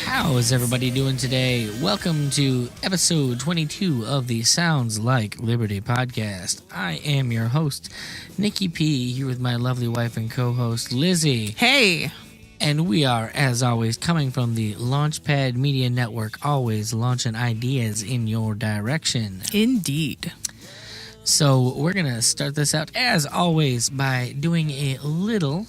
How is everybody doing today? Welcome to episode 22 of the Sounds Like Liberty podcast. I am your host, Nicky P, here with my lovely wife and co-host, Lizzie. Hey! And we are, as always, coming from the Launchpad Media Network, always launching ideas in your direction. Indeed. So we're going to start this out, as always, by doing a little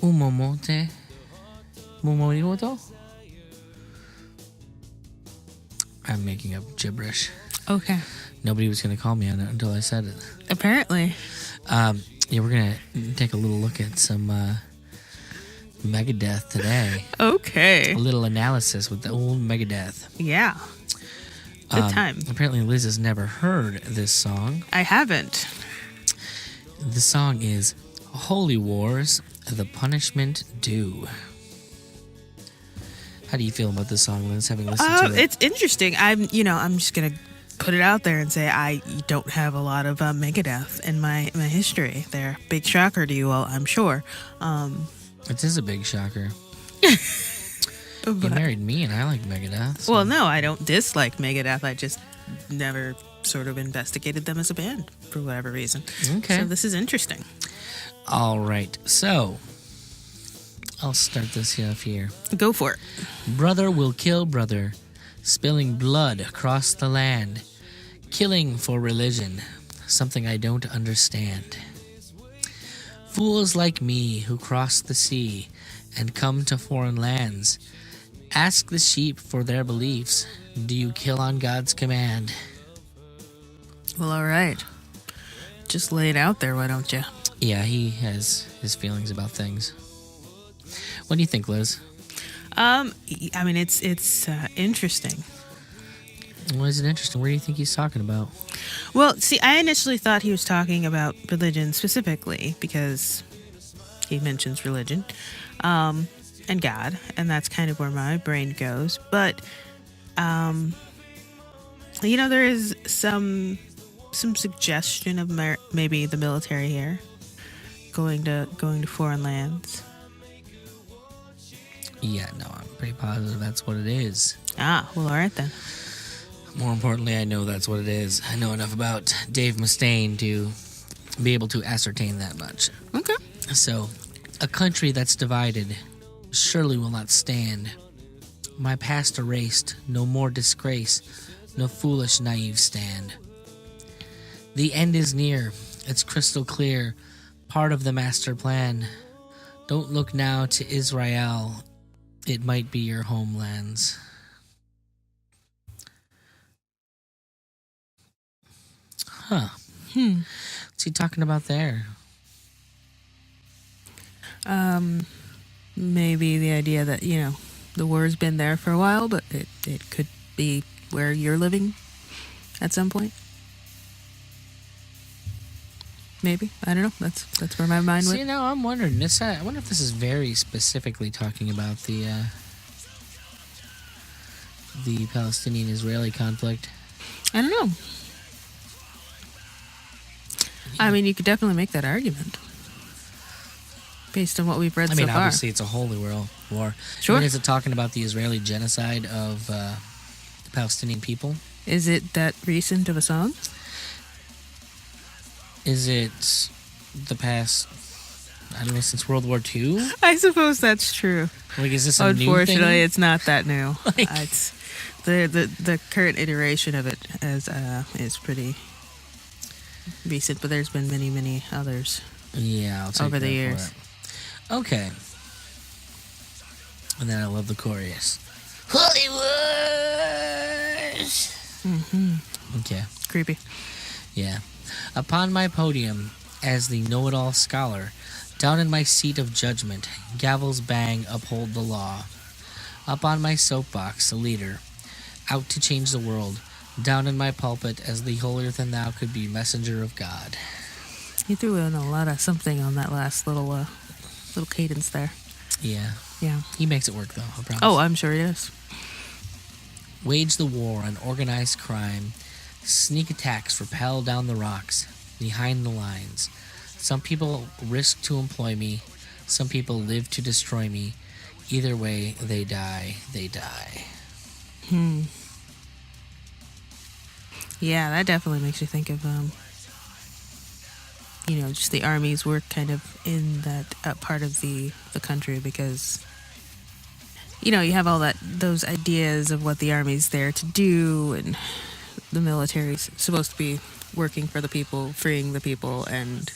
Umomote. Momorimoto? I'm making up gibberish. Okay. Nobody was going to call me on it until I said it. Apparently. Yeah, we're going to take a little look at some Megadeth today. Okay. A little analysis with the old Megadeth. Yeah. Good time. Apparently Liz has never heard this song. I haven't. The song is Holy Wars, The Punishment Due. How do you feel about this song, Liz, having listened to it? It's interesting. I'm just going to put it out there and say I don't have a lot of Megadeth in my history. They're a big shocker to you all, I'm sure. It is a big shocker. You married me, and I like Megadeth. So. Well, no, I don't dislike Megadeth. I just never sort of investigated them as a band for whatever reason. Okay. So this is interesting. All right. So I'll start this off here. Go for it. Brother will kill brother, spilling blood across the land, killing for religion, something I don't understand. Fools like me who cross the sea and come to foreign lands, ask the sheep for their beliefs. Do you kill on God's command? Well, all right. Just lay it out there, why don't you? Yeah, he has his feelings about things. What do you think, Liz? I mean, it's interesting. Why is it interesting? What do you think he's talking about? Well, see, I initially thought he was talking about religion specifically because he mentions religion and God, and that's kind of where my brain goes. But, there is some suggestion of maybe the military here going to foreign lands. Yeah, no, I'm pretty positive that's what it is. Ah, well, all right then. More importantly, I know that's what it is. I know enough about Dave Mustaine to be able to ascertain that much. Okay. So, a country that's divided surely will not stand. My past erased, no more disgrace, no foolish naive stand. The end is near, it's crystal clear, part of the master plan. Don't look now to Israel, it might be your homelands. Huh. What's he talking about there? Maybe the idea that, the war's been there for a while, but it could be where you're living at some point. Maybe. I don't know. That's where my mind went. See, now I'm wondering this. I wonder if this is very specifically talking about the Palestinian-Israeli conflict. I don't know. I mean, you could definitely make that argument based on what we've read so far. Obviously, it's a holy war. Sure. Is it talking about the Israeli genocide of the Palestinian people? Is it that recent of a song? Is it the past, I don't know, since World War II? I suppose that's true. Like, is this a new thing? Unfortunately, it's not that new. Like, It's the current iteration of it is pretty recent, but there's been many others. Yeah, I'll take over the that years. for it. Okay. And then I love the chorus. Hollywood. Okay. Creepy. Yeah. Upon my podium, as the know-it-all scholar, Down in my seat of judgment, gavels bang, uphold the law. Up on my soapbox, a leader, out to change the world. Down in my pulpit, as the holier than thou could be, messenger of God. You threw in a lot of something on that last little cadence there. Yeah. Yeah. He makes it work, though, I promise. Oh, I'm sure he is. Wage the war on organized crime. Sneak attacks rappel down the rocks, behind the lines. Some people risk to employ me. Some people live to destroy me. Either way, they die. They die. Yeah, that definitely makes you think of, just the Army's work kind of in that part of the country, because, you have all those ideas of what the Army's there to do, and the military's supposed to be working for the people, freeing the people, and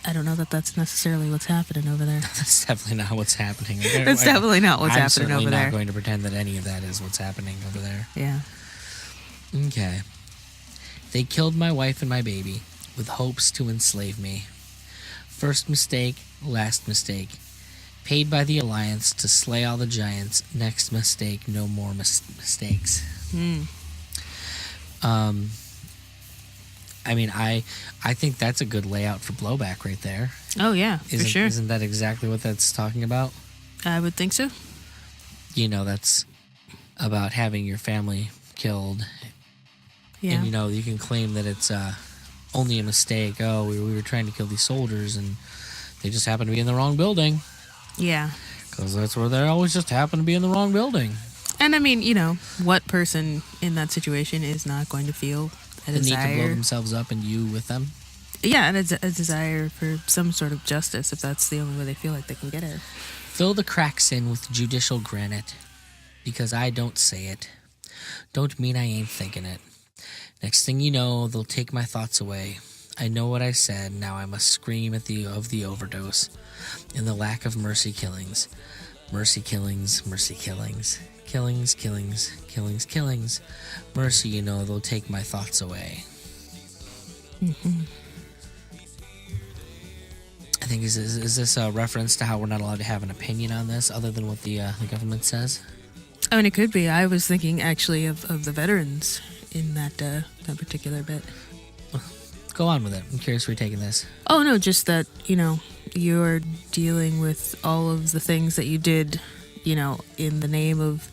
I don't know that that's necessarily what's happening over there. That's definitely not what's happening. That's definitely not what's happening over there. I'm certainly not going to pretend that any of that is what's happening over there. Yeah. Okay. They killed my wife and my baby with hopes to enslave me. First mistake, last mistake. Paid by the Alliance to slay all the giants. Next mistake, no more mistakes. I mean, I think that's a good layout for blowback right there. Oh, yeah, for sure. Isn't that exactly what that's talking about? I would think so. That's about having your family killed. Yeah. And, you can claim that it's only a mistake. Oh, we were trying to kill these soldiers, and they just happened to be in the wrong building. Yeah. Because that's where they always just happen to be in the wrong building. And, I mean, what person in that situation is not going to feel a desire... need to blow themselves up and you with them? Yeah, and a desire for some sort of justice, if that's the only way they feel like they can get it. Fill the cracks in with judicial granite, because I don't say it. Don't mean I ain't thinking it. Next thing you know, they'll take my thoughts away. I know what I said, now I must scream of the overdose. In the lack of mercy killings. Mercy killings, mercy killings. Killings, killings, killings, killings. Mercy, they'll take my thoughts away. I think, is this a reference to how we're not allowed to have an opinion on this other than what the government says? I mean, it could be. I was thinking, actually, of the veterans in that particular bit. Go on with it. I'm curious where you're taking this. Oh, no, just that, you're dealing with all of the things that you did, in the name of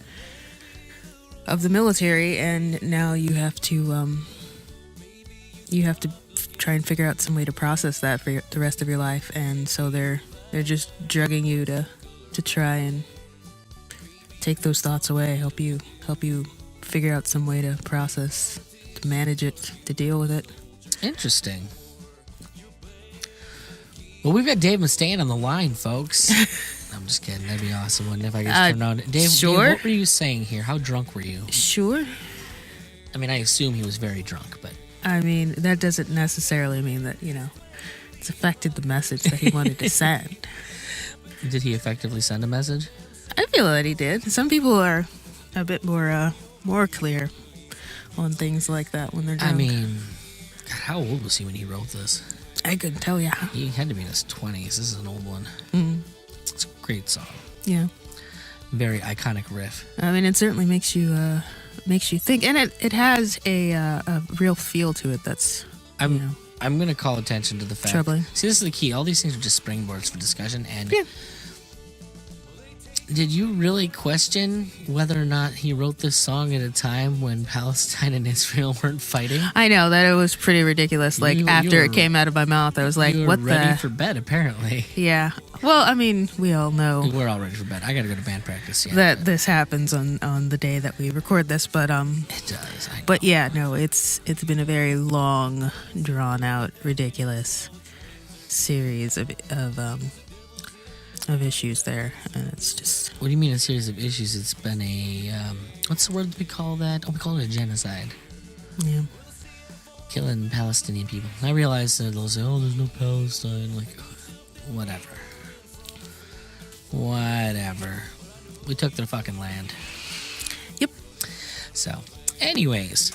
the military, and now you have to try and figure out some way to process that for the rest of your life, and so they're just drugging you to try and take those thoughts away, help you figure out some way to process, to manage it, to deal with it. Interesting. Well, we've got Dave Mustaine on the line, folks. I'm just kidding. That'd be awesome, wouldn't it, if I could turn on. Dave, sure. Dave, what were you saying here? How drunk were you? Sure. I mean, I assume he was very drunk, but... I mean, that doesn't necessarily mean that, it's affected the message that he wanted to send. Did he effectively send a message? I feel that he did. Some people are a bit more clear on things like that when they're drunk. I mean, God, how old was he when he wrote this? I couldn't tell you. He had to be in his 20s. This is an old one. It's a great song. Yeah. Very iconic riff. I mean, it certainly makes you think, and it has a real feel to it. That's I'm going to call attention to the fact. Troubling. See, this is the key. All these things are just springboards for discussion. And yeah. Did you really question whether or not he wrote this song at a time when Palestine and Israel weren't fighting? I know that it was pretty ridiculous. Like, after it came out of my mouth, I was like, you were what ready for bed, apparently. Yeah. Well, I mean, we all know. We're all ready for bed. I got to go to band practice. Yeah. That this happens on the day that we record this, but it does. I know. But yeah, no, it's been a very long, drawn out, ridiculous series of issues there, and it's just... What do you mean a series of issues? It's been a what's the word we call that? Oh, we call it a genocide. Yeah. Killing Palestinian people. I realize that they'll say, oh, there's no Palestine. Like, whatever. We took their fucking land. Yep. So, anyways,